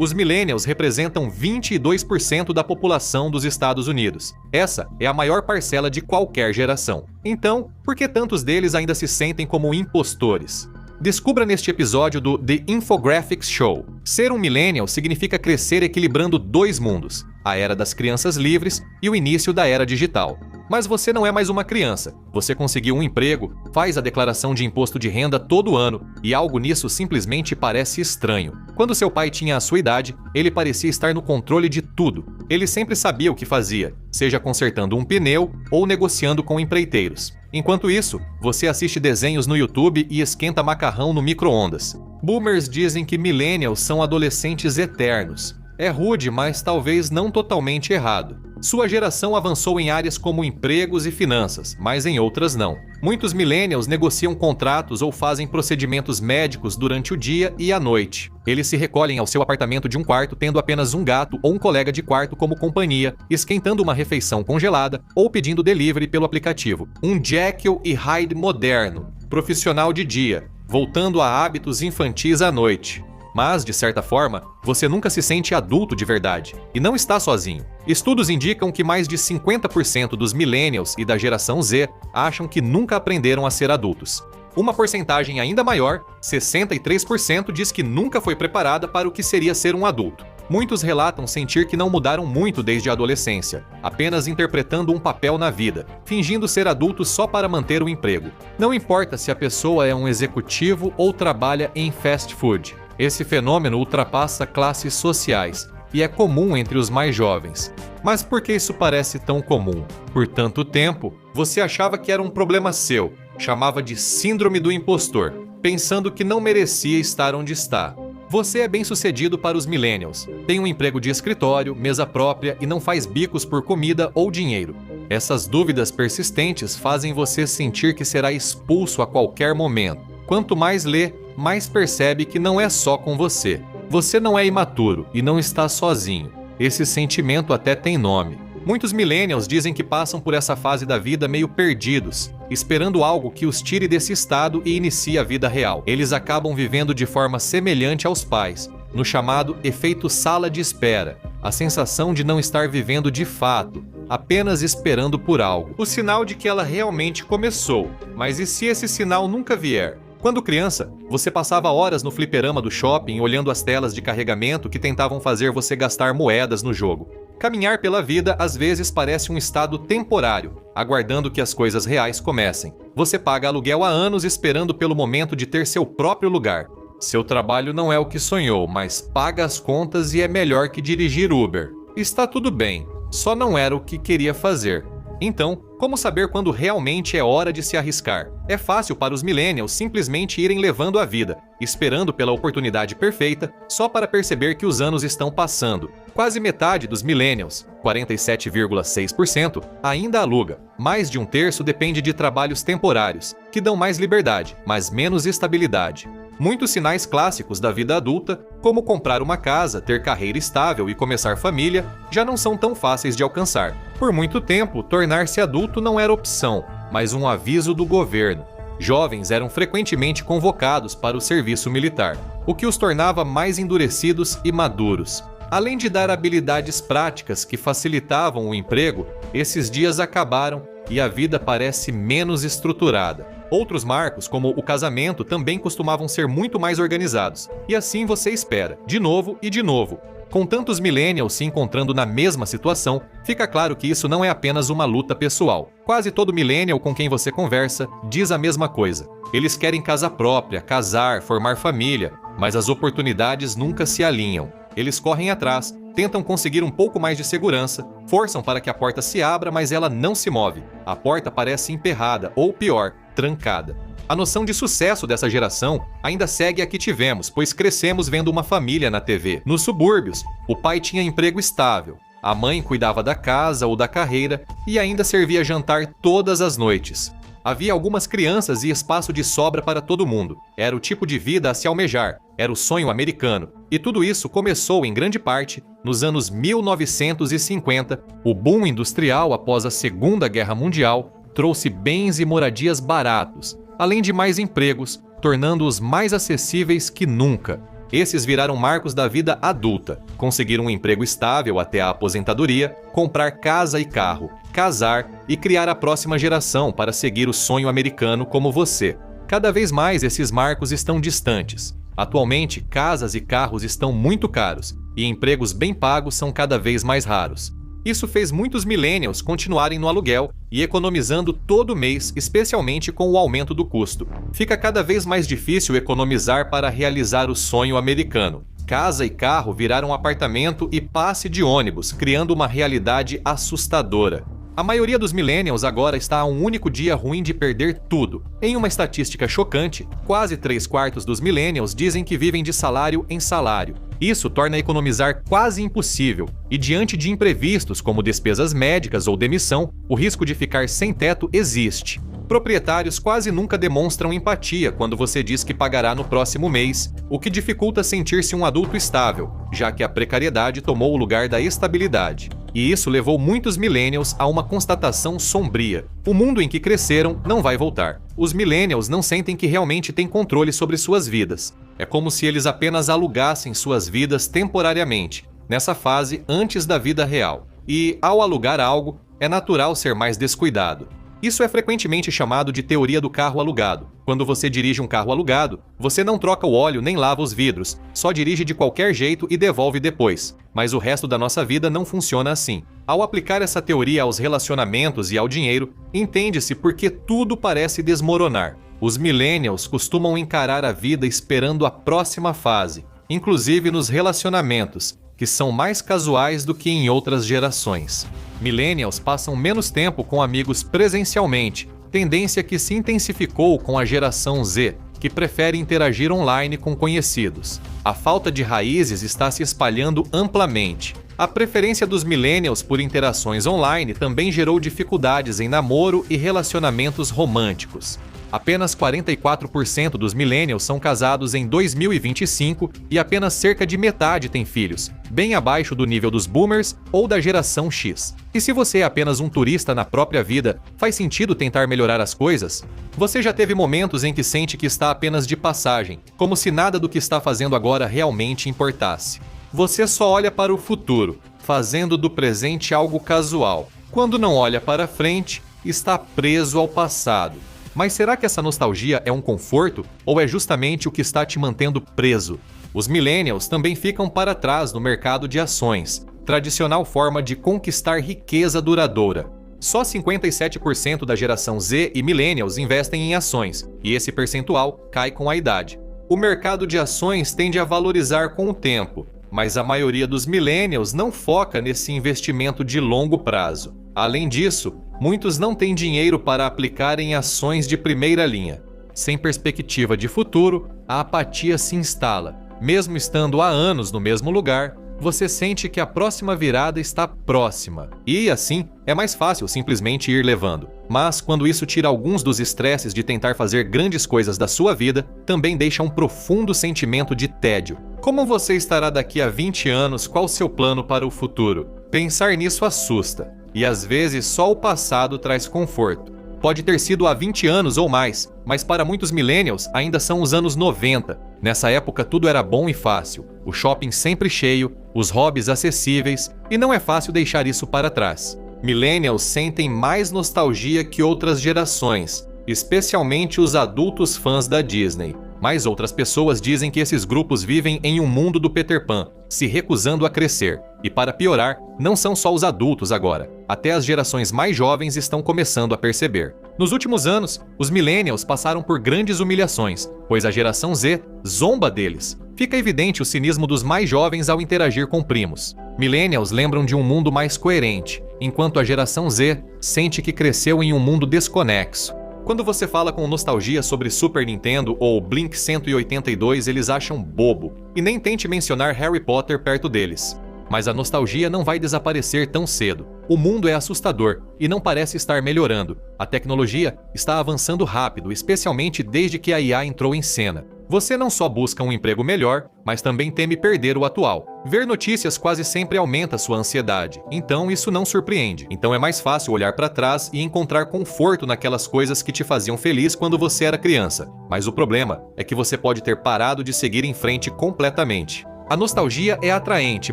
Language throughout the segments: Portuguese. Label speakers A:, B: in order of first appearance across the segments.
A: Os millennials representam 22% da população dos Estados Unidos. Essa é a maior parcela de qualquer geração. Então, por que tantos deles ainda se sentem como impostores? Descubra neste episódio do The Infographics Show. Ser um millennial significa crescer equilibrando dois mundos, a era das crianças livres e o início da era digital. Mas você não é mais uma criança. Você conseguiu um emprego, faz a declaração de imposto de renda todo ano e algo nisso simplesmente parece estranho. Quando seu pai tinha a sua idade, ele parecia estar no controle de tudo. Ele sempre sabia o que fazia, seja consertando um pneu ou negociando com empreiteiros. Enquanto isso, você assiste desenhos no YouTube e esquenta macarrão no micro-ondas. Boomers dizem que millennials são adolescentes eternos. É rude, mas talvez não totalmente errado. Sua geração avançou em áreas como empregos e finanças, mas em outras não. Muitos millennials negociam contratos ou fazem procedimentos médicos durante o dia e a noite. Eles se recolhem ao seu apartamento de um quarto tendo apenas um gato ou um colega de quarto como companhia, esquentando uma refeição congelada ou pedindo delivery pelo aplicativo. Um Jekyll e Hyde moderno, profissional de dia, voltando a hábitos infantis à noite. Mas, de certa forma, você nunca se sente adulto de verdade. E não está sozinho. Estudos indicam que mais de 50% dos millennials e da geração Z acham que nunca aprenderam a ser adultos. Uma porcentagem ainda maior, 63%, diz que nunca foi preparada para o que seria ser um adulto. Muitos relatam sentir que não mudaram muito desde a adolescência, apenas interpretando um papel na vida, fingindo ser adultos só para manter o emprego. Não importa se a pessoa é um executivo ou trabalha em fast food. Esse fenômeno ultrapassa classes sociais e é comum entre os mais jovens. Mas por que isso parece tão comum? Por tanto tempo, você achava que era um problema seu, chamava de síndrome do impostor, pensando que não merecia estar onde está. Você é bem-sucedido para os millennials, tem um emprego de escritório, mesa própria e não faz bicos por comida ou dinheiro. Essas dúvidas persistentes fazem você sentir que será expulso a qualquer momento. Quanto mais lê, mais percebe que não é só com você. Você não é imaturo e não está sozinho. Esse sentimento até tem nome. Muitos millennials dizem que passam por essa fase da vida meio perdidos, esperando algo que os tire desse estado e inicie a vida real. Eles acabam vivendo de forma semelhante aos pais, no chamado efeito sala de espera, a sensação de não estar vivendo de fato, apenas esperando por algo. O sinal de que ela realmente começou, mas e se esse sinal nunca vier? Quando criança, você passava horas no fliperama do shopping olhando as telas de carregamento que tentavam fazer você gastar moedas no jogo. Caminhar pela vida às vezes parece um estado temporário, aguardando que as coisas reais comecem. Você paga aluguel há anos esperando pelo momento de ter seu próprio lugar. Seu trabalho não é o que sonhou, mas paga as contas e é melhor que dirigir Uber. Está tudo bem, só não era o que queria fazer. Então, como saber quando realmente é hora de se arriscar? É fácil para os millennials simplesmente irem levando a vida, esperando pela oportunidade perfeita, só para perceber que os anos estão passando. Quase metade dos millennials, 47,6%, ainda aluga. Mais de um terço depende de trabalhos temporários, que dão mais liberdade, mas menos estabilidade. Muitos sinais clássicos da vida adulta, como comprar uma casa, ter carreira estável e começar família, já não são tão fáceis de alcançar. Por muito tempo, tornar-se adulto não era opção, mas um aviso do governo. Jovens eram frequentemente convocados para o serviço militar, o que os tornava mais endurecidos e maduros. Além de dar habilidades práticas que facilitavam o emprego, esses dias acabaram e a vida parece menos estruturada. Outros marcos, como o casamento, também costumavam ser muito mais organizados. E assim você espera, de novo e de novo. Com tantos millennials se encontrando na mesma situação, fica claro que isso não é apenas uma luta pessoal. Quase todo millennial com quem você conversa diz a mesma coisa. Eles querem casa própria, casar, formar família, mas as oportunidades nunca se alinham. Eles correm atrás, tentam conseguir um pouco mais de segurança, forçam para que a porta se abra, mas ela não se move. A porta parece emperrada, ou pior, trancada. A noção de sucesso dessa geração ainda segue a que tivemos, pois crescemos vendo uma família na TV. Nos subúrbios, o pai tinha emprego estável, a mãe cuidava da casa ou da carreira e ainda servia jantar todas as noites. Havia algumas crianças e espaço de sobra para todo mundo. Era o tipo de vida a se almejar, era o sonho americano. E tudo isso começou, em grande parte, nos anos 1950. O boom industrial após a Segunda Guerra Mundial trouxe bens e moradias baratos, além de mais empregos, tornando-os mais acessíveis que nunca. Esses viraram marcos da vida adulta, conseguir um emprego estável até a aposentadoria, comprar casa e carro, casar e criar a próxima geração para seguir o sonho americano como você. Cada vez mais esses marcos estão distantes. Atualmente, casas e carros estão muito caros e empregos bem pagos são cada vez mais raros. Isso fez muitos millennials continuarem no aluguel e economizando todo mês, especialmente com o aumento do custo. Fica cada vez mais difícil economizar para realizar o sonho americano. Casa e carro viraram apartamento e passe de ônibus, criando uma realidade assustadora. A maioria dos millennials agora está a um único dia ruim de perder tudo. Em uma estatística chocante, quase 3/4 dos millennials dizem que vivem de salário em salário. Isso torna economizar quase impossível, e diante de imprevistos como despesas médicas ou demissão, o risco de ficar sem teto existe. Proprietários quase nunca demonstram empatia quando você diz que pagará no próximo mês, o que dificulta sentir-se um adulto estável, já que a precariedade tomou o lugar da estabilidade. E isso levou muitos millennials a uma constatação sombria. O mundo em que cresceram não vai voltar. Os millennials não sentem que realmente têm controle sobre suas vidas. É como se eles apenas alugassem suas vidas temporariamente, nessa fase antes da vida real. E, ao alugar algo, é natural ser mais descuidado. Isso é frequentemente chamado de teoria do carro alugado. Quando você dirige um carro alugado, você não troca o óleo nem lava os vidros, só dirige de qualquer jeito e devolve depois. Mas o resto da nossa vida não funciona assim. Ao aplicar essa teoria aos relacionamentos e ao dinheiro, entende-se por que tudo parece desmoronar. Os millennials costumam encarar a vida esperando a próxima fase, inclusive nos relacionamentos, que são mais casuais do que em outras gerações. Millennials passam menos tempo com amigos presencialmente, tendência que se intensificou com a geração Z, que prefere interagir online com conhecidos. A falta de raízes está se espalhando amplamente. A preferência dos millennials por interações online também gerou dificuldades em namoro e relacionamentos românticos. Apenas 44% dos millennials são casados em 2025 e apenas cerca de metade tem filhos, bem abaixo do nível dos boomers ou da geração X. E se você é apenas um turista na própria vida, faz sentido tentar melhorar as coisas? Você já teve momentos em que sente que está apenas de passagem, como se nada do que está fazendo agora realmente importasse. Você só olha para o futuro, fazendo do presente algo casual. Quando não olha para frente, está preso ao passado. Mas será que essa nostalgia é um conforto ou é justamente o que está te mantendo preso? Os millennials também ficam para trás no mercado de ações, tradicional forma de conquistar riqueza duradoura. Só 57% da geração Z e millennials investem em ações, e esse percentual cai com a idade. O mercado de ações tende a valorizar com o tempo, mas a maioria dos millennials não foca nesse investimento de longo prazo. Além disso, muitos não têm dinheiro para aplicar em ações de primeira linha. Sem perspectiva de futuro, a apatia se instala. Mesmo estando há anos no mesmo lugar, você sente que a próxima virada está próxima. E, assim, é mais fácil simplesmente ir levando. Mas, quando isso tira alguns dos estresses de tentar fazer grandes coisas da sua vida, também deixa um profundo sentimento de tédio. Como você estará daqui a 20 anos? Qual o seu plano para o futuro? Pensar nisso assusta. E às vezes só o passado traz conforto. Pode ter sido há 20 anos ou mais, mas para muitos millennials ainda são os anos 90. Nessa época tudo era bom e fácil, o shopping sempre cheio, os hobbies acessíveis, e não é fácil deixar isso para trás. Millennials sentem mais nostalgia que outras gerações, especialmente os adultos fãs da Disney. Mas outras pessoas dizem que esses grupos vivem em um mundo do Peter Pan, se recusando a crescer. E para piorar, não são só os adultos agora. Até as gerações mais jovens estão começando a perceber. Nos últimos anos, os millennials passaram por grandes humilhações, pois a geração Z zomba deles. Fica evidente o cinismo dos mais jovens ao interagir com primos. Millennials lembram de um mundo mais coerente, enquanto a geração Z sente que cresceu em um mundo desconexo. Quando você fala com nostalgia sobre Super Nintendo ou Blink-182, eles acham bobo. E nem tente mencionar Harry Potter perto deles. Mas a nostalgia não vai desaparecer tão cedo. O mundo é assustador e não parece estar melhorando. A tecnologia está avançando rápido, especialmente desde que a IA entrou em cena. Você não só busca um emprego melhor, mas também teme perder o atual. Ver notícias quase sempre aumenta sua ansiedade, então isso não surpreende. Então é mais fácil olhar para trás e encontrar conforto naquelas coisas que te faziam feliz quando você era criança. Mas o problema é que você pode ter parado de seguir em frente completamente. A nostalgia é atraente,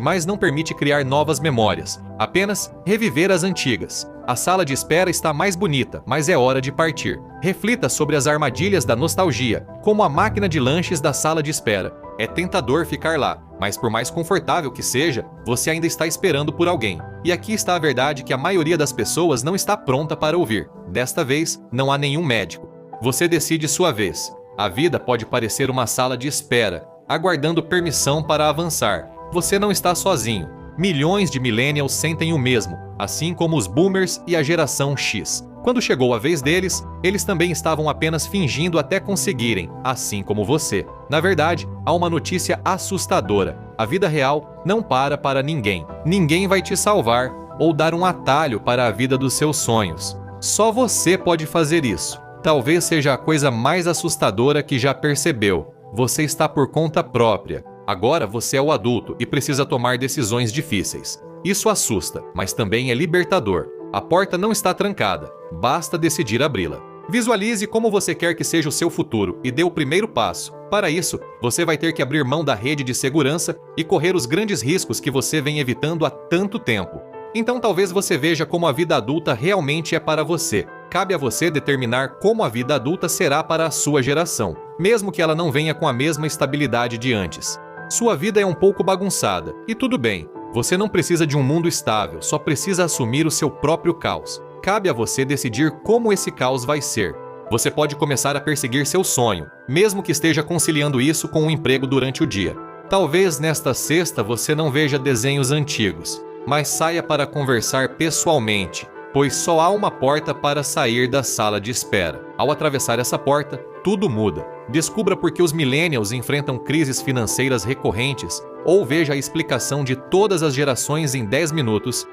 A: mas não permite criar novas memórias, apenas reviver as antigas. A sala de espera está mais bonita, mas é hora de partir. Reflita sobre as armadilhas da nostalgia, como a máquina de lanches da sala de espera. É tentador ficar lá, mas por mais confortável que seja, você ainda está esperando por alguém. E aqui está a verdade que a maioria das pessoas não está pronta para ouvir. Desta vez, não há nenhum médico. Você decide sua vez. A vida pode parecer uma sala de espera, aguardando permissão para avançar. Você não está sozinho. Milhões de millennials sentem o mesmo, assim como os boomers e a geração X. Quando chegou a vez deles, eles também estavam apenas fingindo até conseguirem, assim como você. Na verdade, há uma notícia assustadora. A vida real não para ninguém. Ninguém vai te salvar ou dar um atalho para a vida dos seus sonhos. Só você pode fazer isso. Talvez seja a coisa mais assustadora que já percebeu. Você está por conta própria. Agora você é o adulto e precisa tomar decisões difíceis. Isso assusta, mas também é libertador. A porta não está trancada, basta decidir abri-la. Visualize como você quer que seja o seu futuro e dê o primeiro passo. Para isso, você vai ter que abrir mão da rede de segurança e correr os grandes riscos que você vem evitando há tanto tempo. Então talvez você veja como a vida adulta realmente é para você. Cabe a você determinar como a vida adulta será para a sua geração, mesmo que ela não venha com a mesma estabilidade de antes. Sua vida é um pouco bagunçada, e tudo bem. Você não precisa de um mundo estável, só precisa assumir o seu próprio caos. Cabe a você decidir como esse caos vai ser. Você pode começar a perseguir seu sonho, mesmo que esteja conciliando isso com um emprego durante o dia. Talvez nesta sexta você não veja desenhos antigos, mas saia para conversar pessoalmente, pois só há uma porta para sair da sala de espera. Ao atravessar essa porta, tudo muda. Descubra por que os millennials enfrentam crises financeiras recorrentes ou veja a explicação de todas as gerações em 10 minutos